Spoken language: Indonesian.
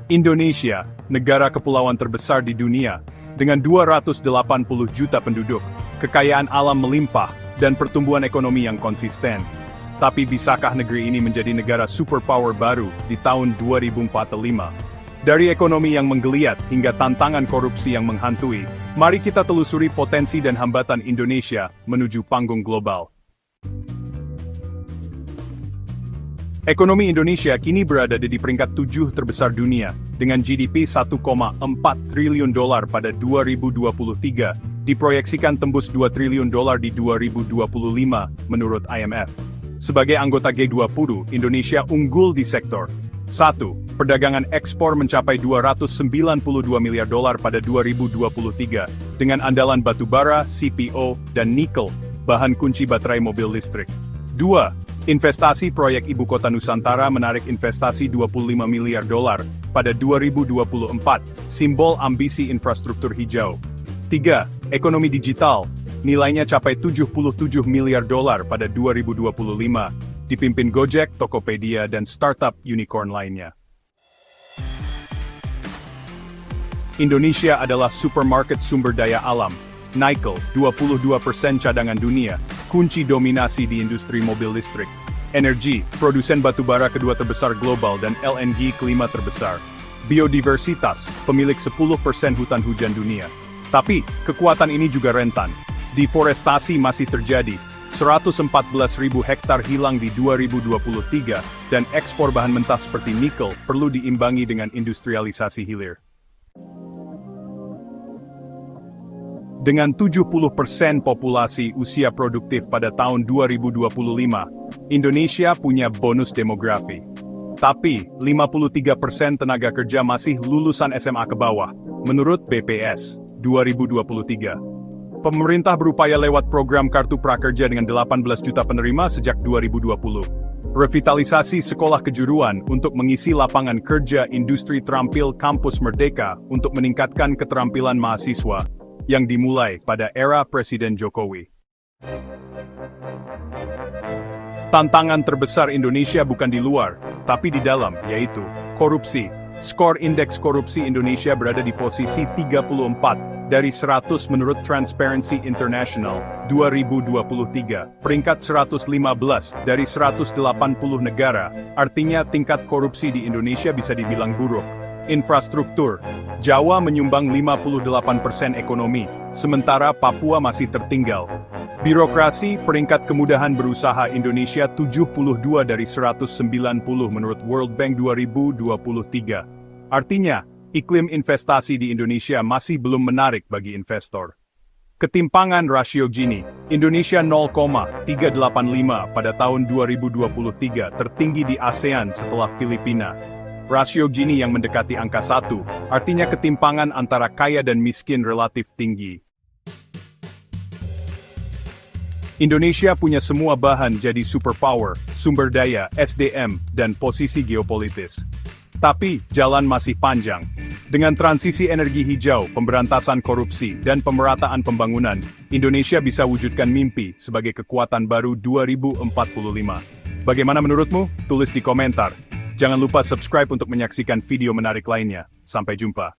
Indonesia, negara kepulauan terbesar di dunia, dengan 280 juta penduduk, kekayaan alam melimpah, dan pertumbuhan ekonomi yang konsisten. Tapi bisakah negeri ini menjadi negara superpower baru di tahun 2045? Dari ekonomi yang menggeliat hingga tantangan korupsi yang menghantui, mari kita telusuri potensi dan hambatan Indonesia menuju panggung global. Ekonomi Indonesia kini berada di peringkat 7 terbesar dunia, dengan GDP 1,4 triliun dolar pada 2023, diproyeksikan tembus 2 triliun dolar di 2025, menurut IMF. Sebagai anggota G20, Indonesia unggul di sektor 1. Perdagangan ekspor mencapai 292 miliar dolar pada 2023, dengan andalan batubara, CPO, dan nikel, bahan kunci baterai mobil listrik. 2. Investasi proyek Ibu Kota Nusantara menarik investasi 25 miliar dolar pada 2024, simbol ambisi infrastruktur hijau. 3. Ekonomi digital, nilainya capai 77 miliar dolar pada 2025, dipimpin Gojek, Tokopedia, dan startup unicorn lainnya. Indonesia adalah supermarket sumber daya alam. Nikel, 22% cadangan dunia, kunci dominasi di industri mobil listrik. Energi, produsen batubara kedua terbesar global dan LNG kelima terbesar. Biodiversitas, pemilik 10% hutan hujan dunia. Tapi, kekuatan ini juga rentan. Deforestasi masih terjadi, 114.000 hektar hilang di 2023, dan ekspor bahan mentah seperti nikel perlu diimbangi dengan industrialisasi hilir. Dengan 70% populasi usia produktif pada tahun 2025, Indonesia punya bonus demografi. Tapi, 53% tenaga kerja masih lulusan SMA ke bawah, menurut BPS 2023. Pemerintah berupaya lewat program Kartu Prakerja dengan 18 juta penerima sejak 2020. Revitalisasi sekolah kejuruan untuk mengisi lapangan kerja industri terampil Kampus Merdeka untuk meningkatkan keterampilan mahasiswa, yang dimulai pada era Presiden Jokowi. Tantangan terbesar Indonesia bukan di luar, tapi di dalam, yaitu korupsi. Skor indeks korupsi Indonesia berada di posisi 34 dari 100 menurut Transparency International 2023, peringkat 115 dari 180 negara, artinya tingkat korupsi di Indonesia bisa dibilang buruk. Infrastruktur, Jawa menyumbang 58% ekonomi, sementara Papua masih tertinggal. Birokrasi, peringkat kemudahan berusaha Indonesia 72 dari 190 menurut World Bank 2023. Artinya, iklim investasi di Indonesia masih belum menarik bagi investor. Ketimpangan rasio Gini, Indonesia 0,385 pada tahun 2023, tertinggi di ASEAN setelah Filipina. Rasio Gini yang mendekati angka 1, artinya ketimpangan antara kaya dan miskin relatif tinggi. Indonesia punya semua bahan jadi superpower, sumber daya, SDM, dan posisi geopolitis. Tapi, jalan masih panjang. Dengan transisi energi hijau, pemberantasan korupsi, dan pemerataan pembangunan, Indonesia bisa wujudkan mimpi sebagai kekuatan baru 2045. Bagaimana menurutmu? Tulis di komentar. Jangan lupa subscribe untuk menyaksikan video menarik lainnya. Sampai jumpa.